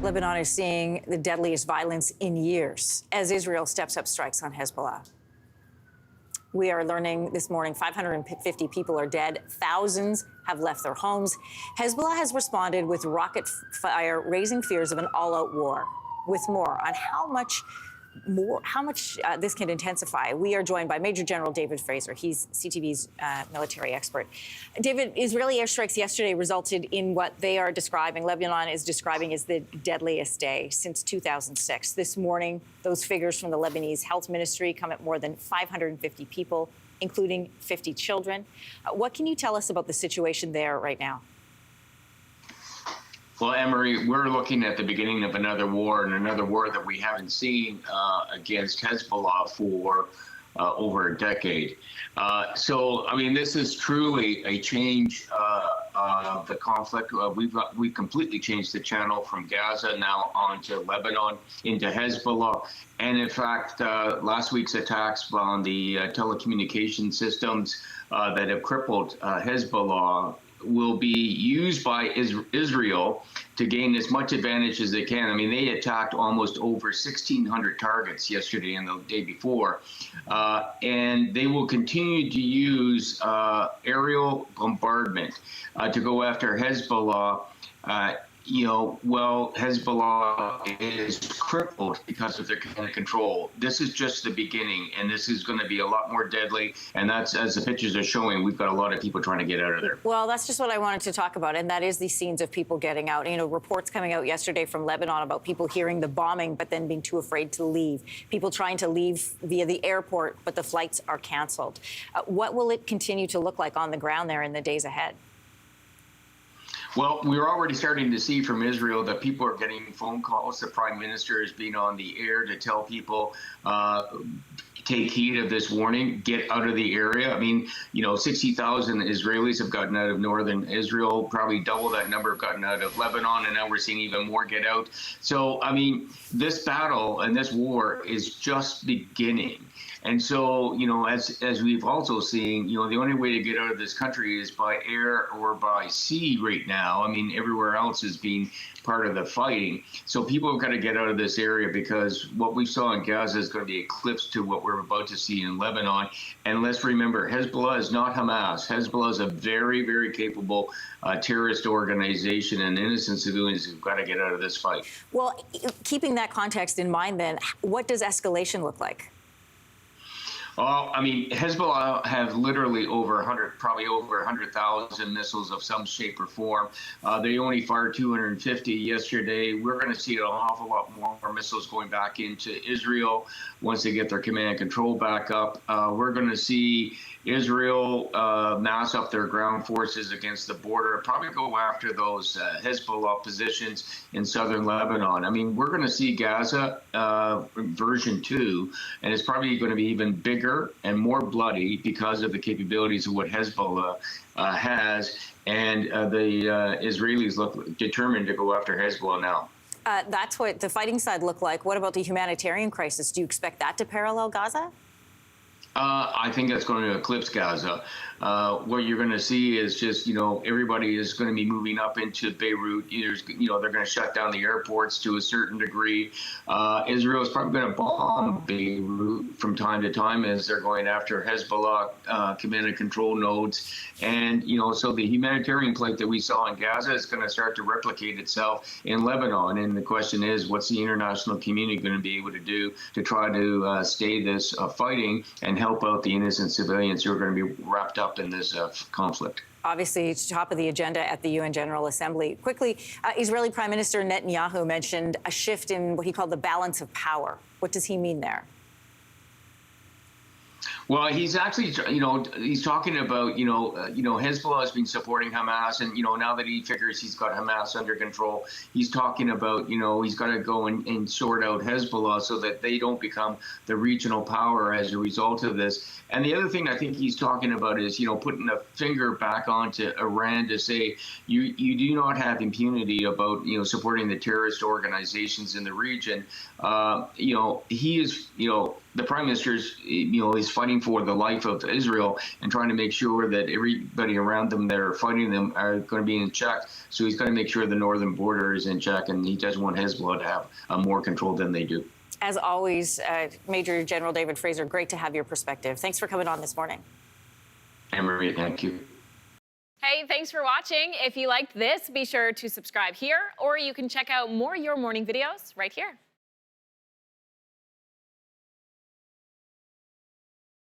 Lebanon is seeing the deadliest violence in years as Israel steps up strikes on Hezbollah. We are learning this morning 550 people are dead. Thousands have left their homes. Hezbollah has responded with rocket fire, raising fears of an all-out war. With more on how much this can intensify, we are joined by Major General David Fraser. He's CTV's military expert. David, Israeli airstrikes yesterday resulted in what they are describing, Lebanon is describing as the deadliest day since 2006. This morning, those figures from the Lebanese Health Ministry come at more than 550 people, including 50 children. What can you tell us about the situation there right now? Well, Anne-Marie, we're looking at the beginning of another war, and another war that we haven't seen against Hezbollah for over a decade. So, I mean, this is truly a change of the conflict. We've completely changed the channel from Gaza now onto Lebanon, into Hezbollah. And in fact, last week's attacks on the telecommunication systems that have crippled Hezbollah will be used by Israel to gain as much advantage as they can. I mean, they attacked almost over 1,600 targets yesterday and the day before, and they will continue to use aerial bombardment to go after Hezbollah. Hezbollah is crippled because of their command and control. This is just the beginning, and this is going to be a lot more deadly. And that's, as the pictures are showing, we've got a lot of people trying to get out of there. Well, that's just what I wanted to talk about, and that is the scenes of people getting out. You know, reports coming out yesterday from Lebanon about people hearing the bombing, but then being too afraid to leave. People trying to leave via the airport, but the flights are canceled. What will it continue to look like on the ground there in the days ahead? Well, we're already starting to see from Israel that people are getting phone calls. The prime minister is being on the air to tell people, take heed of this warning, get out of the area. I mean, 60,000 Israelis have gotten out of northern Israel, probably double that number have gotten out of Lebanon, and now we're seeing even more get out. So, I mean, this battle and this war is just beginning. And so, as we've also seen, the only way to get out of this country is by air or by sea right now. I mean, everywhere else is being part of the fighting. So people have got to get out of this area, because what we saw in Gaza is going to be eclipsed to what we're about to see in Lebanon. And let's remember, Hezbollah is not Hamas. Hezbollah is a very, very capable terrorist organization, and innocent civilians have got to get out of this fight. Well, keeping that context in mind, then, what does escalation look like? Well, I mean, Hezbollah have literally probably over 100,000 missiles of some shape or form. They only fired 250 yesterday. We're going to see an awful lot more missiles going back into Israel once they get their command and control back up. We're going to see Israel mass up their ground forces against the border, probably go after those Hezbollah positions in southern Lebanon. I mean, we're going to see Gaza version 2, and it's probably going to be even bigger and more bloody because of the capabilities of what Hezbollah has. And the Israelis look determined to go after Hezbollah now. That's what the fighting side looked like. What about the humanitarian crisis? Do you expect that to parallel Gaza? I think that's going to eclipse Gaza. What you're going to see is just, everybody is going to be moving up into Beirut. They're going to shut down the airports to a certain degree. Israel is probably going to bomb Beirut from time to time as they're going after Hezbollah command and control nodes. And, so the humanitarian plight that we saw in Gaza is going to start to replicate itself in Lebanon. And the question is, what's the international community going to be able to do to try to stay this fighting and help out the innocent civilians who are going to be wrapped up in this conflict? Obviously, it's top of the agenda at the UN General Assembly. Quickly, Israeli Prime Minister Netanyahu mentioned a shift in what he called the balance of power. What does he mean there? Well, he's actually, he's talking about, Hezbollah has been supporting Hamas, and, now that he figures he's got Hamas under control, he's talking about, he's got to go and sort out Hezbollah so that they don't become the regional power as a result of this. And the other thing I think he's talking about is, putting a finger back onto Iran to say, you do not have impunity about, supporting the terrorist organizations in the region. He is, the prime minister is fighting for the life of Israel and trying to make sure that everybody around them that are fighting them are going to be in check. So he's got to make sure the northern border is in check, and he doesn't want Hezbollah to have more control than they do. As always, Major General David Fraser, great to have your perspective. Thanks for coming on this morning. Anne-Marie, thank you. Hey, thanks for watching. If you liked this, be sure to subscribe here, or you can check out more Your Morning videos right here.